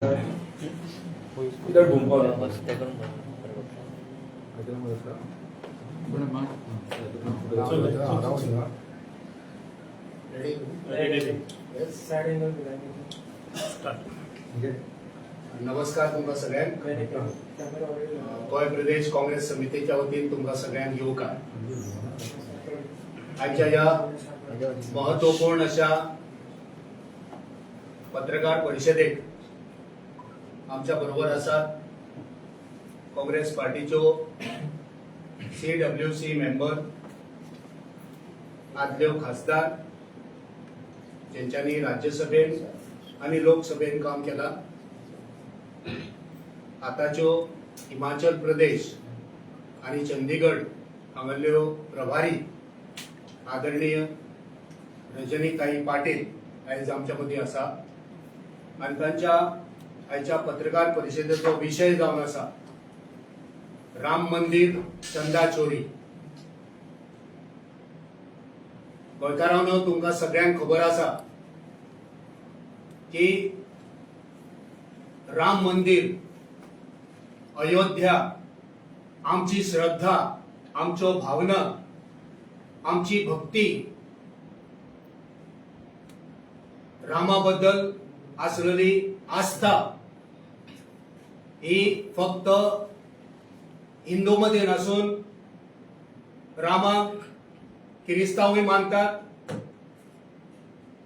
이달 본거야. नमस्कार तुमका सगळ्यांक गोय प्रदेश काँग्रेस समितीच्या वतीन तुमका सगळ्यांक येवकार. आजच्या या महत्वपूर्ण अशा पत्रकार परिषदेक आमच्या बरोबर आसात काँग्रेस पार्टीच्यो CWC मेंबर, आदल्यो खासदार ज्यांच्यानी राज्यसभेन आणि लोकसभेन काम केला, आताच्यो हिमाचल प्रदेश आणि चंदीगड हांगल्ल्यो प्रभारी आदरणीय रजनीताई पाटील आयज आमच्या मदीं आसा आणि तांच्या आयच्या पत्रकार परिषदेचो विषय जावन आसा राम मंदिर चंदा चोरी. गोंयकारांनो, तुमकां सगळ्यांक खबर आसा की राम मंदिर, अयोध्या आमची श्रद्धा, आमच्यो भावना, आमची भक्ती, रामाबद्दल असलेली आस्था ही फक्त हिंदूमध्ये नसून रामाक क्रिस्तावही मानतात,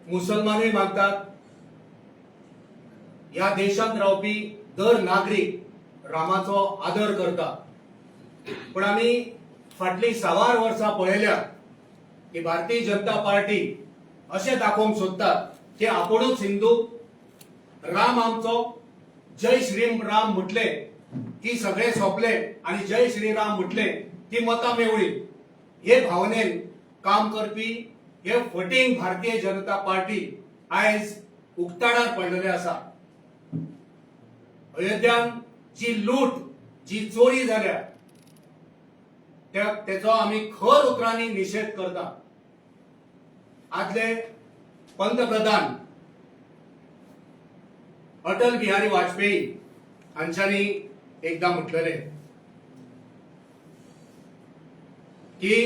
मुसलमानही मानतात. या देशात रावपी दर नागरिक रामाचो आदर करता. पण आम्ही फाटली 6 वर्सां पळयल्या की भारतीय जनता पार्टी अशें दाखोवंक सोदतात की आपुणूच हिंदू, राम आमचो, जय श्री राम म्हटले की सगळे सोंपले आणि जय श्रीराम म्हटले की मतां मेवळी. हे भावनेन काम करपी हे फटींग भारतीय जनता पार्टी आयज उक्ताडार पडलेले आसा. अयोध्यान जी लूट, जी चोरी जाल्या तेचो आमी खर उतरांनी निषेध करता. आदले पंतप्रधान अटल बिहारी वाजपेयी हांच्यांनी एकदा म्हटलेले की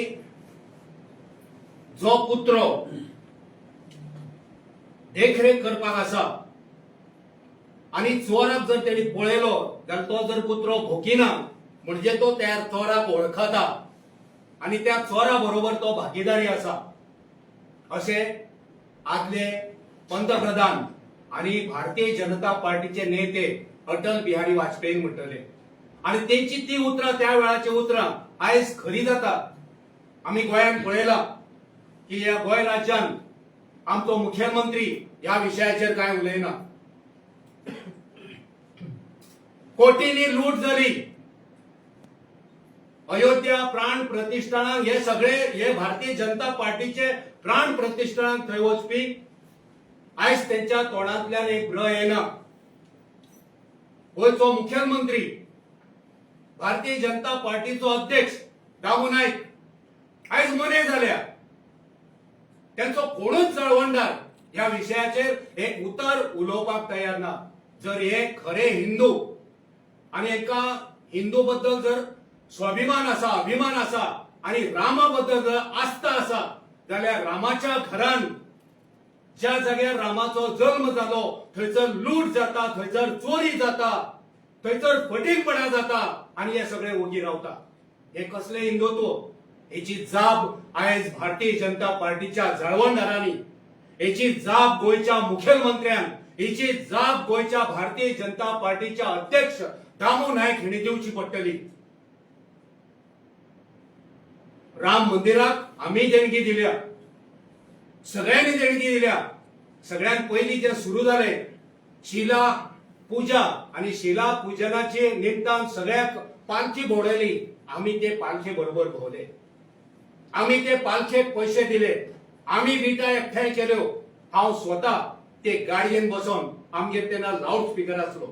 जो पुत्र देखरेख करपाक आसा आणि चोराक जर तेणी पळयलो जाल्यार तो जर पुत्र भोकिना म्हणजे तो त्या चोराक वळखता आणि त्या चोरा बरोबर तो भागीदारी आसा, असे आदले पंतप्रधान आणि भारतीय जनता पार्टीचे नेते अटल बिहारी वाजपेयी म्हटले. आणि त्यांची ती उतरां, त्या वेळाची उतरां आयज खरी जातात. आम्ही गोंयांत पळयला की या गोंय राज्यान आमचो मुख्यमंत्री ह्या विशयाचेर काय उलयना. कोटींनी लूट जाली. अयोध्या प्राण प्रतिष्ठानाक हे सगळे हे भारतीय जनता पार्टीचे प्राण प्रतिष्ठानाक थंय वचपी आयज त्यांच्या तोंडांतल्यान एक ब्र येना. गोंयचो मुख्यमंत्री, भारतीय जनता पार्टीचो अध्यक्ष दामू नायक आयज मने जाल्या. त्यांचो कोणूच चळवणदार ह्या विशयाचेर एक उतर उलोवपाक तयार ना. जर हे खरे हिंदू आणि एका हिंदू बद्दल जर स्वाभिमान आसा, अभिमान आसा आणि रामा बद्दल जर आस्था आसा जाल्यार रामाच्या घरान ज्या जाग्यार रामाचो जल्म जालो थंयसर लूट जाता, थंयसर चोरी जाता, थंयसर फटींगपणा जाता आणि हे सगळे ओगी रावता. हे कसले हिंदुत्व? हेची जाब आयज भारतीय जनता पार्टीच्या जळवणदारांनी, हेची जाब गोयच्या मुख्यमंत्र्यान, हेची जाब गोयच्या भारतीय जनता पार्टीच्या अध्यक्ष दामू नायक हिणी दिवची पडटली. राम मंदिराक आम्ही देणगी दिल्या, सगळ्यांनी देणगी दिल्या. सगळ्यात पहिली जे सुरू झाले शिला पूजा आणि शिला पूजनाचे निमतान सगळ्याक पालखी भोवडयली. आम्ही ते पालखी बरोबर भोवले, आम्ही ते पालखेक पैसे दिले, आम्ही विटा एकठांय केल्यो. हांव स्वता ते गाडयेन बसून आमगेर तेन्ना लाऊड स्पीकर आसलो,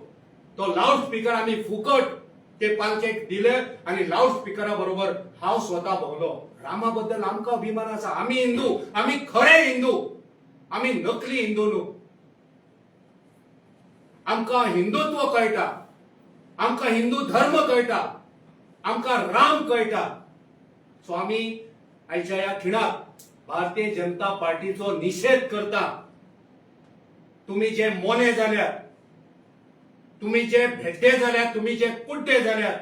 तो लाऊड स्पीकर आम्ही फुकट ते पालखेक दिले आणि लाऊड स्पीकरा बरोबर हांव स्वता भोवलो. रामाबद्दल आमकां अभिमान आसा. आम्ही हिंदू, आम्ही खरे हिंदू, आम्ही नकली हिंदू न्हू. आमकां हिंदुत्व कळटा, आमकां हिंदू धर्म कळटा, आमकां राम कळटा. सो आमी आयच्या ह्या खिणाक भारतीय जनता पार्टीचो निषेध करता. तुम्ही जे मोने जाल्यात, तुम्ही जे भेड्डे जाल्यात, तुम्ही जे कुड्डे जाल्यात,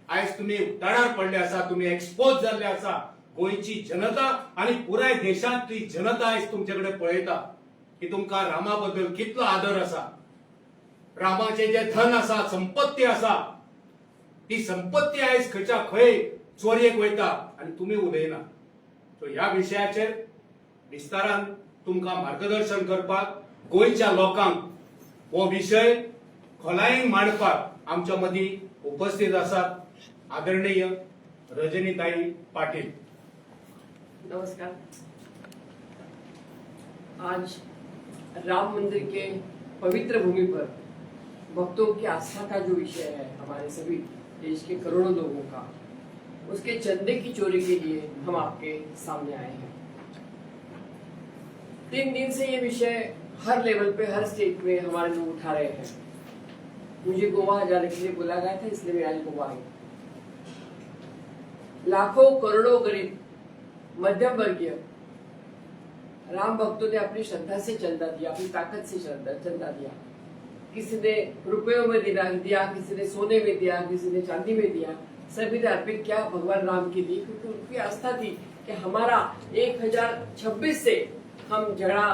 आयज तुम्ही उक्ताडार पडले आसा, तुम्ही एक्सपोज जाल्ले आसा. गोंयची जनता आणि पुराय देशांतली जनता आयज तुमचे पळयता की तुमकां रामा बद्दल कितलो आदर आसा. रामाचे जे धन आसा, संपत्ती आसा, ती संपत्ती आयज खंयच्या खंय चोरयेक वयता आनी तुम्ही उलयना. सो ह्या विशयाचेर विस्तारान तुमकां मार्गदर्शन करपाक, गोंयच्या लोकांक हो विषय खोलायेन मांडपाक आमच्या मदीं उपस्थित आसात आदरणीय रजनीताई पाटील. नमस्कार. आज राम मंदिर के पवित्र भूमि पर भक्तों की आस्था का जो विषय है, हमारे सभी देश के करोड़ों लोगों का, उसके चंदे की चोरी के लिए हम आपके सामने आए हैं. 3 दिन से ये विषय हर लेवल पे, हर स्टेट में हमारे लोग उठा रहे हैं. मुझे गोवा जाने के लिए बुलाया गया था, इसलिए मैं आज गोवा आई. लाखों करोड़ों गरीब मध्यम वर्गीय राम भक्तों ने अपनी श्रद्धा से चंदा दिया, अपनी ताकत से चंदा दिया. किसी ने रुपयों में दिया, किसी ने सोने में दिया, किसी ने चांदी में दिया. सभी ने अर्पित किया भगवान राम के लिए, क्योंकि उनकी आस्था थी कि हमारा 1026 से हम झगड़ा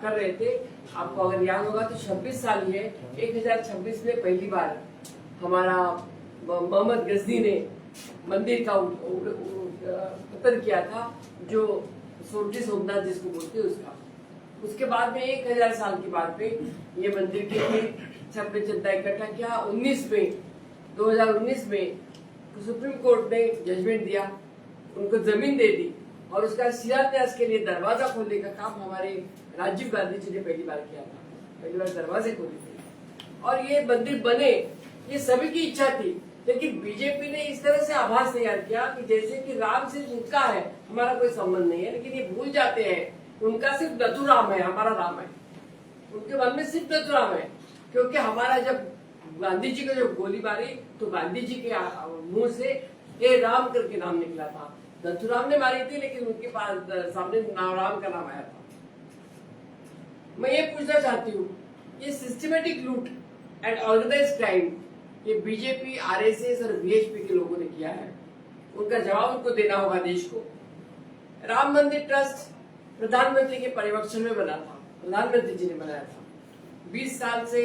कर रहे थे. आपको अगर याद होगा तो 26 साल ही है. 1026 में पहली बार हमारा मोहम्मद गजनी ने मंदिर का पतन किया था, जो सोमजी सोमनाथ जिसको बोलते हैं उसका. उसके बाद में 1000 साल के बाद में ये मंदिर के लिए सबने चंदा इकट्ठा किया. 2019 में सुप्रीम कोर्ट ने जजमेंट दिया, उनको जमीन दे दी और उसका शिलान्यास के लिए दरवाजा खोलने का काम हमारे राजीव गांधी जी ने पहली बार किया था. पहली बार दरवाजे खोले थे और ये मंदिर बने, ये सभी की इच्छा थी. लेकिन बीजेपी ने इस तरह से आभास तैयार किया कि जैसे कि राम सिर्फ उनका है, हमारा कोई संबंध नहीं है. लेकिन ये भूल जाते हैं उनका सिर्फ नथुराम है, हमारा राम है. उनके मन में सिर्फ नथुराम है, क्योंकि हमारा जब गांधी जी को जब गोली मारी तो गांधी जी के मुंह से हे राम करके नाम निकला था. नथुराम ने मारी थी, लेकिन उनके पास सामने राम का नाम आया था. मैं ये पूछना चाहती हूँ, ये सिस्टमेटिक लूट एंड ऑर्गेनाइज्ड क्राइम ये बीजेपी, आरएसएस और वीएचपी के लोगों ने किया है. उनका जवाब उनको देना होगा देश को. राम मंदिर ट्रस्ट प्रधानमंत्री के पर्यवेक्षण में बना था, प्रधानमंत्री जी ने बनाया था. 20 साल से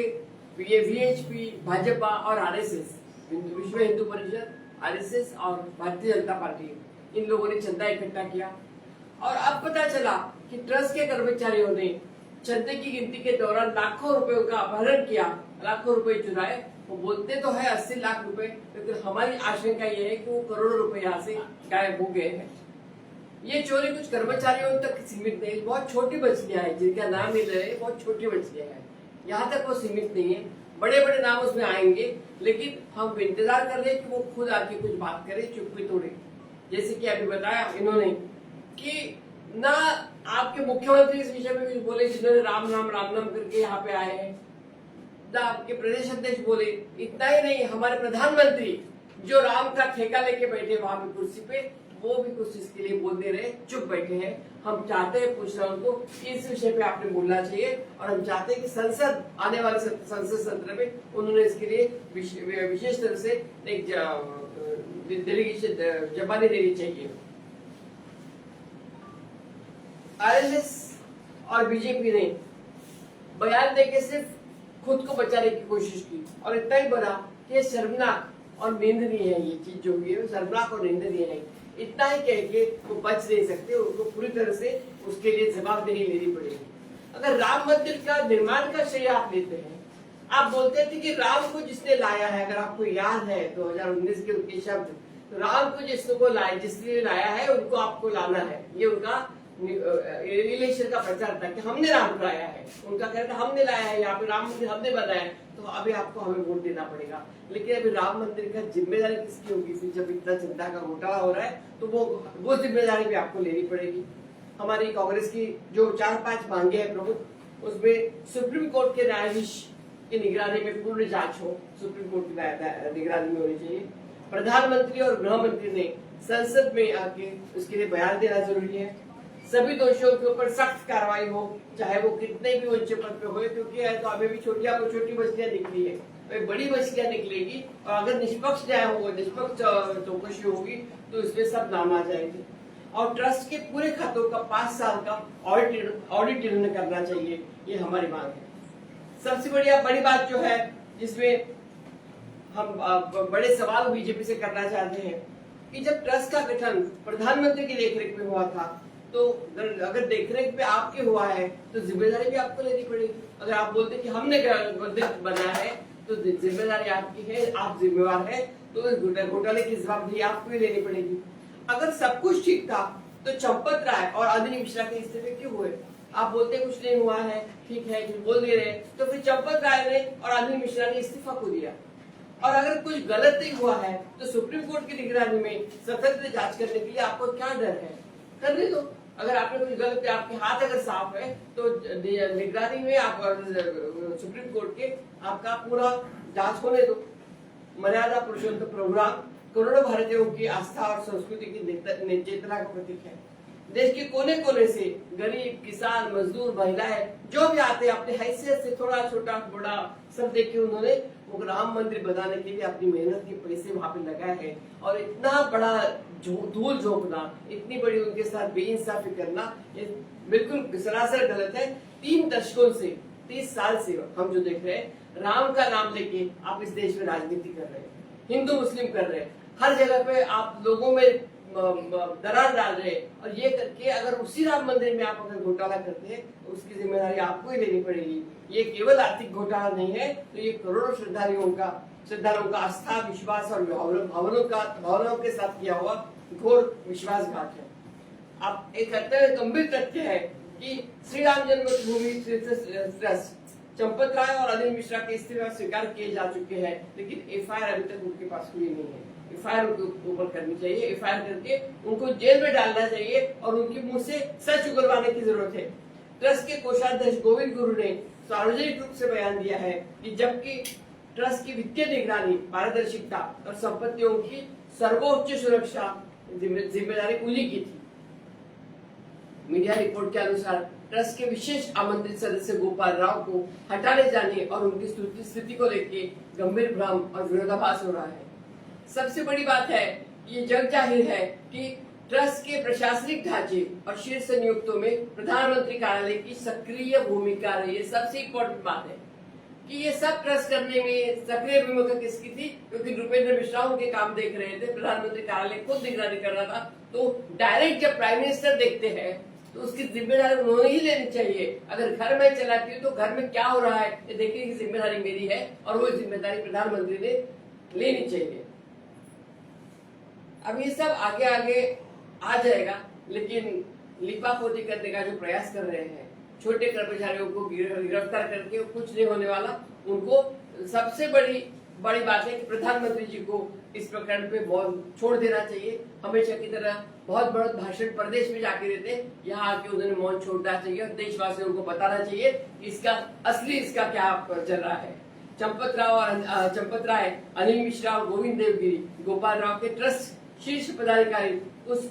ये वीएचपी, भाजपा और आरएसएस, विश्व हिंदू परिषद, आरएसएस और भारतीय जनता पार्टी, इन लोगों ने चंदा इकट्ठा किया. और अब पता चला कि ट्रस्ट के कर्मचारियों ने चंदे की गिनती के दौरान लाखों रुपयों का अपहरण किया, लाखों रुपए चुराए. वो बोलते तो है 80 लाख रुपए, लेकिन हमारी आशंका ये है कि वो करोड़ों रुपए यहाँ से गायब हो गए हैं. ये चोरी कुछ कर्मचारियों तक सीमित नहीं, बहुत छोटी मछलियां हैं जिनका नाम ही ले रहे, बहुत छोटी मछलियां हैं. यहाँ तक वो सीमित नहीं है. बड़े बड़े नाम उसमें आएंगे, लेकिन हम इंतजार कर रहे हैं कि वो खुद आके कुछ बात करे, चुप्पी तोड़े. जैसे कि अभी बताया इन्होंने कि ना आपके मुख्यमंत्री इस विषय में कुछ बोले, जिन्होंने राम नाम करके यहाँ पे आए हैं, ना आपके प्रदेश अध्यक्ष बोले. इतना ही नहीं, हमारे प्रधानमंत्री जो राम का ठेका लेके बैठे वहां पे कुर्सी पे, वो भी कुछ इसके लिए बोल दे रहे, चुप बैठे हैं. हम चाहते हैं, पूछ रहे हैं उनको, इस विषय पे आपने बोलना चाहिए. और हम चाहते हैं कि संसद, आने वाले संसद सत्र में उन्होंने इसके लिए विशेष तरह से एक डेलीगेशन जबानी देनी चाहिए. आरएसएस और बीजेपी ने बयान देके सिर्फ खुद को बचाने की कोशिश की, और इतना ही बना कि ये शर्मनाक और निंदनीय है. ये चीज जो हुई है शर्मनाक और निंदनीय है. इतना ही कह के वो बच नहीं सकते, उनको पूरी तरह से उसके लिए जवाबदेही लेनी पड़ेगी. अगर राम मंदिर का निर्माण का श्रेय आप लेते हैं, आप बोलते थे कि राम को जिसने लाया है, अगर आपको याद है 2019 के उनके शब्द, तो राम को जिसने लाया है उनको आपको लाना है. ये उनका इलेक्शन का प्रचार था कि हमने राम को लाया है. उनका कहना था हमने लाया है, यहाँ पे राम मंदिर हमने बनाया है, तो अभी आपको हमें वोट देना पड़ेगा. लेकिन अभी राम मंदिर का जिम्मेदारी किसकी होगी? फिर जब इतना चंदा का घोटाला हो रहा है तो वो जिम्मेदारी भी आपको लेनी पड़ेगी. हमारी कांग्रेस की जो 4-5 मांगे हैं प्रमुख, उसमें सुप्रीम कोर्ट के न्यायाधीश की निगरानी में पूर्ण जांच हो, सुप्रीम कोर्ट की निगरानी में होनी चाहिए। प्रधानमंत्री और गृह मंत्री ने संसद में आके उसके लिए बयान देना जरूरी है। सभी दोषियों के ऊपर सख्त कार्रवाई हो, चाहे वो कितने भी ऊंचे पद पे हो, क्योंकि तो अभी भी छोटी मछलियां निकली है, तो बड़ी मछलियां निकलेगी और अगर निष्पक्ष न्याय होगा, निष्पक्ष चौकसी होगी तो इसमें सब नाम आ जाएंगे। और ट्रस्ट के पूरे खातों का 5 साल का ऑडिट इन्होंने करना चाहिए, ये हमारी मांग है। सबसे बड़ी बात जो है जिसमें हम बड़े सवाल बीजेपी से करना चाहते हैं कि जब ट्रस्ट का गठन प्रधानमंत्री की देखरेख में हुआ था, तो अगर देखरेख पे आपके हुआ है तो जिम्मेदारी भी आपको लेनी पड़ेगी। अगर आप बोलते कि हमने बनाया है तो जिम्मेदारी आपकी है, आप जिम्मेवार है, तो इस घोटाले की जवाबदेही आपको ही लेनी पड़ेगी। अगर सब कुछ ठीक था तो चंपत राय और अनिल मिश्रा के इस्तीफे क्यों हुए? आप बोलते कुछ नहीं हुआ है, ठीक है, बोल दे रहे, तो फिर चंपत राय ने और अनिल मिश्रा ने इस्तीफा को दिया। और अगर कुछ गलत नहीं हुआ है तो सुप्रीम कोर्ट की निगरानी में स्वतंत्र जांच करने के लिए आपको क्या डर है? करने दो। अगर आपने कुछ गलत है, आपके हाथ अगर साफ है, तो निगरानी में आप सुप्रीम कोर्ट के आपका पूरा जांच होने दो। मर्यादा पुरुषोत्तम प्रोग्राम करोड़ों भारतीयों की आस्था और संस्कृति की चेतना का प्रतीक है। देश के कोने कोने से गरीब, किसान, मजदूर, महिलाएं जो भी आते हैं, अपनी हैसियत से थोड़ा छोटा बड़ा सब देख के उन्होंने वो राम मंदिर बनाने के लिए अपनी मेहनत के पैसे वहां पे लगाए हैं। और इतना बड़ा धूल झोंकना, इतनी बड़ी उनके साथ बेइंसाफी करना, ये बिल्कुल सरासर गलत है। 3 दशकों से 30 साल से हम जो देख रहे हैं, राम का नाम लेके आप इस देश में राजनीति कर रहे हैं, हिंदू मुस्लिम कर रहे हैं, हर जगह पे आप लोगों में दरार डाल रहे हैं। और ये करके अगर उसी राम मंदिर में आप अगर घोटाला करते हैं तो उसकी जिम्मेदारी आपको ही लेनी पड़ेगी। ये केवल आर्थिक घोटाला नहीं है, तो ये करोड़ों श्रद्धालुओं का आस्था, विश्वास और भावनाओं के साथ किया हुआ घोर विश्वासघात है। आप एक गंभीर तथ्य है कि श्री राम जन्मभूमि ट्रस्ट चंपत राय और अनिल मिश्रा के इस्तीफा स्वीकार किए जा चुके हैं, लेकिन एफआईआर अभी तक उनके पास हुई नहीं है। एफआईआर उनके ऊपर करनी चाहिए, एफआईआर करके उनको जेल में डालना चाहिए और उनके मुंह से सच उगलवाने की जरूरत है। ट्रस्ट के कोषाध्यक्ष गोविंद गुरु ने सार्वजनिक रूप से बयान दिया है कि जबकि ट्रस्ट की वित्तीय निगरानी, पारदर्शिता और संपत्तियों की सर्वोच्च सुरक्षा जिम्मेदारी उन्हीं की थी। मीडिया रिपोर्ट के अनुसार ट्रस्ट के विशेष आमंत्रित सदस्य गोपाल राव को हटाने जाने और उनकी स्थिति को लेकर गंभीर भ्रम और विरोधाभास हो रहा है। सबसे बड़ी बात है, ये जग जाहिर है कि ट्रस्ट के प्रशासनिक ढांचे और शीर्ष नियुक्तों में प्रधानमंत्री कार्यालय की सक्रिय भूमिका रही है। सबसे इम्पोर्टेंट बात है कि ये सब ट्रस्ट करने में सक्रिय भूमिका किसकी थी? क्योंकि भूपेंद्र मिश्रा उनके काम देख रहे थे, प्रधानमंत्री कार्यालय खुद निगरानी कर रहा था। तो डायरेक्ट जब प्राइम मिनिस्टर देखते हैं तो उसकी जिम्मेदारी उन्होंने ही लेनी चाहिए। अगर घर में चलाती हूँ तो घर में क्या हो रहा है ये देखने की जिम्मेदारी मेरी है, और वो जिम्मेदारी प्रधानमंत्री ने लेनी चाहिए। अब ये सब आगे आगे आ जाएगा, लेकिन लिपापोती करने का जो प्रयास कर रहे हैं, छोटे कर्मचारियों को गिरफ्तार करके कुछ नहीं होने वाला। उनको सबसे बड़ी बात है कि प्रधानमंत्री जी को इस प्रकरण पे बहुत छोड़ देना चाहिए। हमेशा की तरह बहुत बड़ा भाषण प्रदेश में जाके देते, यहाँ आके उन्होंने मौन छोड़ना चाहिए और देशवासियों को बताना चाहिए इसका क्या चल रहा है। चंपत राय, अनिल मिश्रा और गोविंद देवगिरी, गोपाल राव के ट्रस्ट शीर्ष पदाधिकारी उस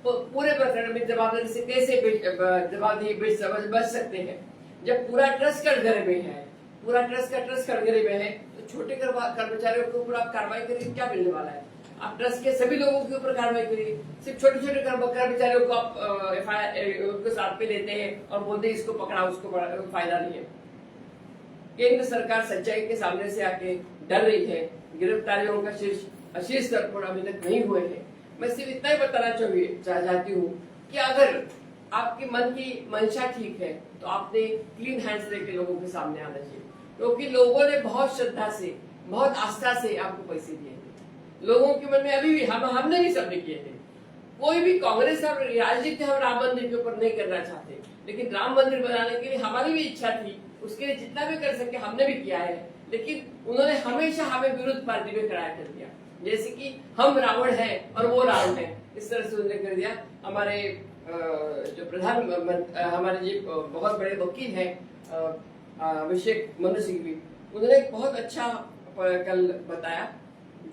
पूरे प्रकरण में जवाबदारी से कैसे बच सकते हैं? जब पूरा ट्रस्ट कटघरे में है, पूरा ट्रस्ट कटघरे में है, तो छोटे कर्मचारियों के ऊपर आप कार्रवाई करिए, क्या मिलने वाला है? आप ट्रस्ट के सभी लोगों के ऊपर कार्रवाई करिए। सिर्फ छोटे छोटे कर्मचारियों को आप एफआईआर उनके साथ पे लेते हैं और बोलते हैं इसको पकड़ा उसको फायदा नहीं है। केंद्र सरकार सच्चाई के सामने से आके डर रही है। गिरफ्तारियों का शीर्ष स्तर पर अभी तक नहीं हुए हैं। मैं सिर्फ इतना ही बताना चाहती हूँ कि अगर आपके मन की मंशा ठीक है तो आपने क्लीन हैंड्स लेके लोगों के सामने आना चाहिए, क्योंकि लोगों ने बहुत श्रद्धा से, बहुत आस्था से आपको पैसे दिए थे। लोगों के मन में अभी भी हमने भी सबने किए थे। कोई भी कांग्रेस और राजनीति हम राम मंदिर के ऊपर नहीं करना चाहते, लेकिन राम मंदिर बनाने के लिए हमारी भी इच्छा थी, उसके लिए जितना भी कर सके हमने भी किया है। लेकिन उन्होंने हमेशा हमें विरुद्ध पार्टी में खड़ा कर दिया, जैसे कि हम रावण हैं और वो राम है, इस तरह से उन्होंने कर दिया। हमारे जो हमारे जी बहुत बड़े वकील हैं अभिषेक मनु सिंघवी, उन्होंने एक बहुत अच्छा कल बताया,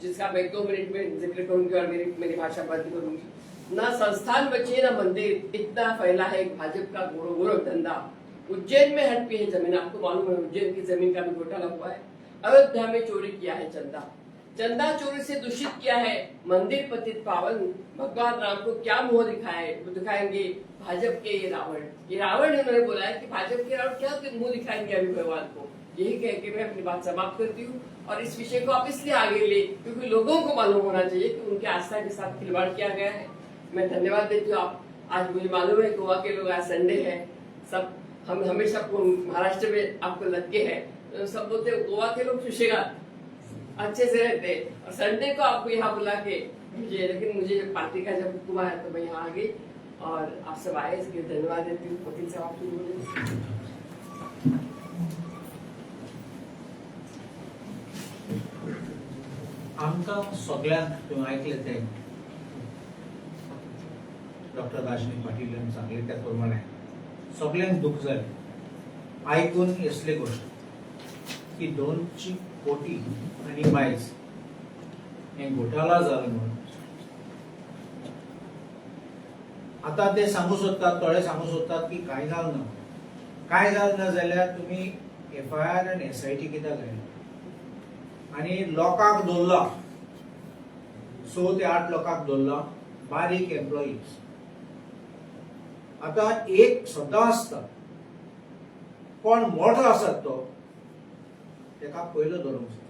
जिसका मैं 2 मिनट में जिक्र करूंगी और मेरी भाषा बंद करूंगी। ना संस्थान बचे ना मंदिर, इतना फैला है भाजपा का गोरख धंधा। उज्जैन में हड़पी है जमीन, आपको मालूम है उज्जैन की जमीन का भी घोटाला हुआ है। अयोध्या में चोरी किया है चंदा चोरी से दूषित किया है मंदिर पतित पावन। भगवान राम को क्या मुंह दिखाएंगे भाजपा के ये रावण उन्होंने बोला है कि भाजपा के रावण क्या मुंह दिखाएंगे अभी भगवान को। यही कह के मैं अपनी बात समाप्त करती हूँ और इस विषय को आप इसलिए आगे ले क्योंकि लोगों को मालूम होना चाहिए कि उनके आस्था के साथ खिलवाड़ किया गया है। मैं धन्यवाद देती हूँ। आप आज मुझे मालूम है गोवा के लोग, आज संडे है, सब हम हमेशा महाराष्ट्र में आपको लगे है, तो सब बोलते गोवा के लोग सुशेगाद अच्छे से रहते हैं और संडे को आपको यहाँ बुला के मुझे, लेकिन मुझे पार्टी का जब हुक्म आया तो मैं यहाँ आ गई और आप सब आए, इसके लिए धन्यवाद देती हूँ। वकील साहब आप बोले। आमकां सगळ्यांक तुम्ही ऐकले ते डॉक्टर राजनी पाटील यांनी सांगले त्या प्रमाणे सगळ्यांक दुःख जाले ऐकून असले गोष्ट की 200 कोटी आणि मायज हे घोटाळा झाला म्हणून आता ते सांगू सोदतात, थोडे सांगू सोदतात की काय जालें ना जाल्यार तुम्ही FIR आणि SIT कित्याक घायना आणि लोकांक दवरला 6 ते 8 लोकांक दवरला बारीक एम्प्लॉईज। आता एक सद्दां आसता कोण मोठो आसत तो तेका पयलो धरूंक जाय,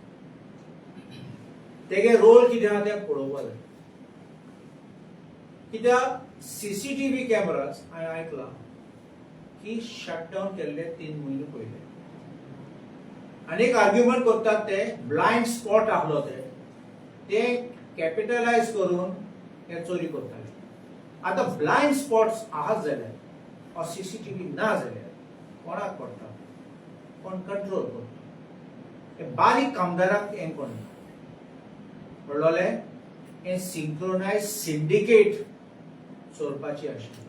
तेगे रोल कितें आहा तें पळोवपाक जाय। कित्याक CCTV कॅमेराज हांवें आयकलां की शटडावन केल्ले 3 म्हयने पयले आनी एक आर्ग्युमेंट करतात ते ब्लाइंड स्पॉट आसलो ते कॅपिटलायज करून हे चोरी करताले। आता ब्लाइंड स्पॉट्स आहात जाल्यार और CCTV ना जाल्यार कोणाक पडटा, कोण कंट्रोल करता? हे बारीक कामदाराक हें कोण पडलोलें हें सिंक्रोनाइज सिंडिकेट चोरपाची आशिल्ली।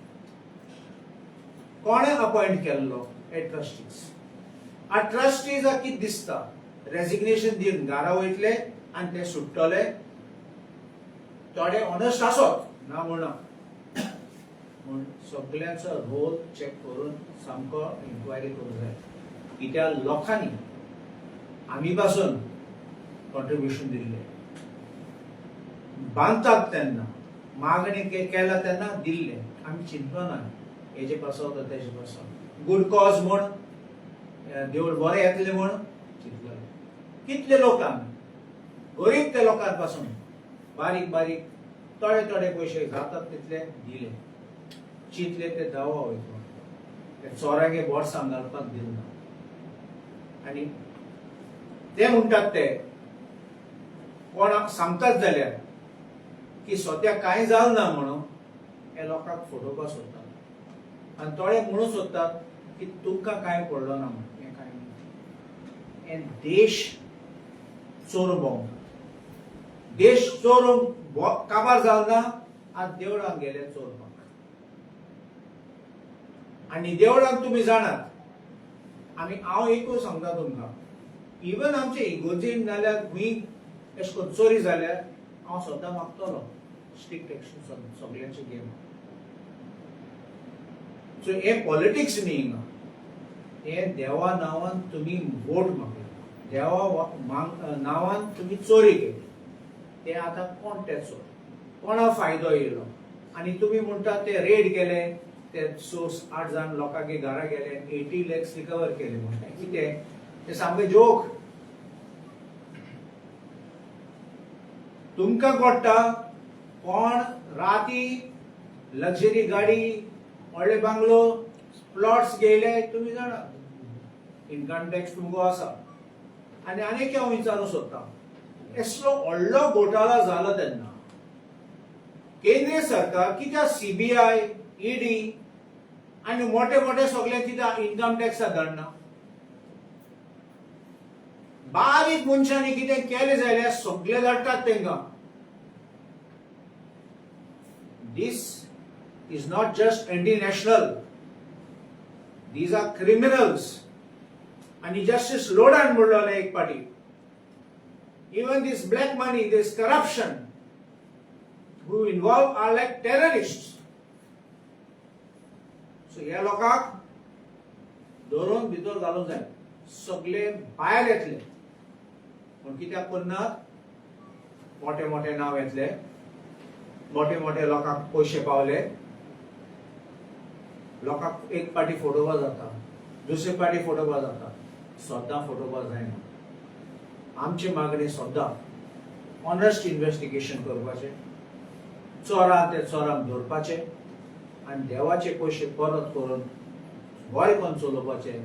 कोणे अपॉइंट केल्लो हे ट्रस्टीज। आ ट्रस्टीजाक कितें दिसता रेजिग्नेशन दिवन घरा वयतले आनी ते सुट्टले, थोडे ऑनेस्ट आसत ना म्हणना, पूण सगळ्यांचो रोल चेक करून सामको इन्क्वायरी करूंक जाय कित्याक लोकांनी आमी पासून कॉन्ट्रिब्युशन दिल्ले, बांदतात तेन्ना मागणी केला तेन्ना दिल्ले, आमी चिंतलो ना हेजे पासत तेजे पासत गूड कॉज म्हण देवूळ बरें येतलें म्हण चिंतलें। कितले लोकांक गरीब त्या लोकांपासून बारीक बारीक थोडे पयशे जातात तितले दिले, चिंतले ते दावा वयतलो, ते चोरांगे बोर्सांक घालपाक दिना। आनी ते म्हणटात ते कोणाक सांगतात जाल्यार की सद्या कांय जाल ना म्हणून हे लोकांक फटोवपाक सोदतात आनी थोडे म्हणून सोदतात की तुमकां कांय पडलो ना म्हणून। हें कांय ना, हें देश चोरून भोंवता, देश चोरून काबार जाल ना आज देवळांत गेले चोरपाक। आनी देवळांत तुमी जाणात आमी हांव एकूच सांगता तुमकां, इवन आमचे इगोर्जीन नाल्यार खंय अशें करून चोरी जाल्यार हांव सद्दां मागतलो स्ट्रिक्ट एक्शन सगळ्यांचे घेवन। सो हे पॉलिटिक्स न्ही हिंगा, हे देवा नांवान तुमी वोट मागले, देवा नांवान तुमी चोरी केली, ते आतां कोण ते चोर, कोणा फायदो येयलो आनी तुमी म्हणटात ते रेड केले, ते 8 जाण लोकांगे घरा गेले 80 lakhs रिकवर केले म्हणटा कितें ते सामके जोक। तुमकां कळटा कोण राती लक्झरी गाडी व्हडले बांगलो प्लॉट्स घेयले तुमी जाणात, इन्कम टॅक्स तुमको आसा। आनी आनीक हांव विचारूंक सोदतां, असलो व्हडलो घोटाळा जालो तेन्ना केंद्रीय सरकार कित्याक CBI ED आनी मोठे मोठे सगळे कित्याक इन्कम टॅक्साक धाडना? बारीक मनशांनी कितें केलें जाल्यार सगळे धाडटात तेंकां। This is not just anti-national. These are criminals. And justice Lodan म्हणलेले एक पाटी. Even this black money, this corruption, who involved are like terrorists. So ह्या लोकांक धरून भितर घालूंक जाय. सगळे भायर येतले. पण कित्याक करनात? मोठे मोठे नाव येतले. मोठे मोठे लोकांक पयशे पावले. लोकांक एक पाटी फोटोवपाक जाता. दुसरी पाटी फोटोवपाक जाता. सद्दां फोटोवपाक जायना. आमची मागणी सद्दां ऑनेस्ट इन्व्हेस्टिगेशन करपाचें. चोरांक ते चोरांक धरपाचें आनी देवाचे पयशे परत करून गोंयपण चलोवपाचें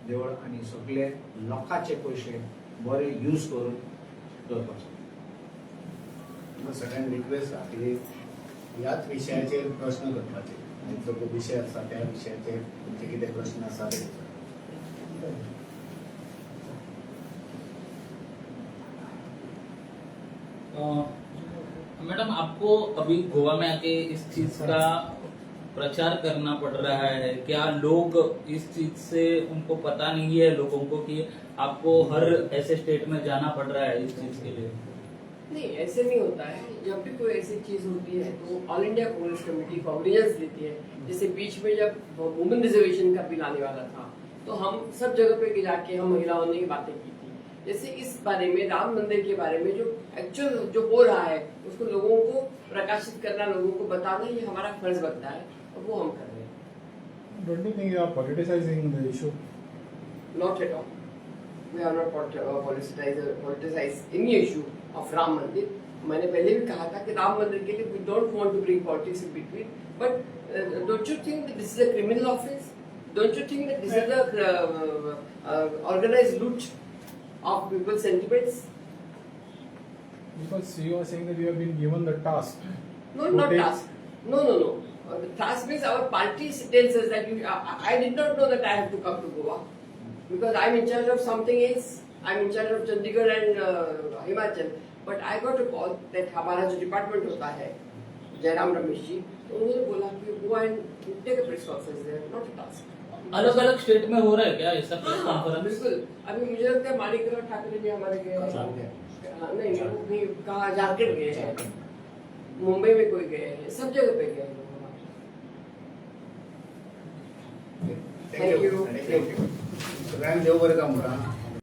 देवळ आनी सगळे लोकांचे पयशे बरे यूज करून दवरपाचे. सगळ्यांक रिक्वेस्ट आहा की ह्याच विशयाचेर प्रश्न करपाचे. जो विषय आसा त्या विशयाचेर तुमचे कितें प्रश्न आसा ते मैडम, आपको अभी गोवा में आके इस चीज का प्रचार करना पड़ रहा है. क्या लोग इस चीज से उनको पता नहीं है लोगों को कि आपको हर ऐसे स्टेट में जाना पड़ रहा है इस चीज के लिए? नहीं, ऐसे नहीं होता है. जब भी कोई ऐसी चीज होती है तो all India Congress committee cognizance लेती है. जैसे बीच में जब वुमेन रिजर्वेशन का बिल आने वाला था तो हम सब जगह पे जाके हम महिलाओं ने बातें की थी. जैसे इस बारे में, राम मंदिर के बारे में जो एक्चुअल जो हो रहा है उसको लोगों को प्रकाशित करना, लोगों को बताना, ये हमारा फर्ज बनता है और वो हम कर रहे हैं. Don't you think you are politicizing the issue? Not at all. We have not politicized any issue of Ram Mandir. मैंने पहले भी कहा था कि राम मंदिर के लिए we don't want to bring politics in between. But don't you think that this is a criminal offense? Don't you think that this is a organized loot of people's sentiments? Because you are saying that you have been given the task. No, not task. No. The task means our party tells us that I did not know that I have to come to Goa because I'm in charge of something else. I'm in charge of Chandigarh and Himachal. But I got a call that हमारा जो department होता है, जयराम रमेश जी, तो उन्होंने बोला कि go and take a press conference there, not a task. अलग अलग स्टेट में हो रहा है क्या ऐसा प्रेस हाँ, कॉन्फ्रेंस? बिल्कुल. अभी मुझे लगता है माणिकराव ठाकरे भी हमारे गए हैं. नहीं, वो भी कहाँ झारखंड गए हैं, मुंबई में कोई गए हैं, सब जगह पे गए हैं. थँक्यू. सगळ्यांक देव बरें काम करा.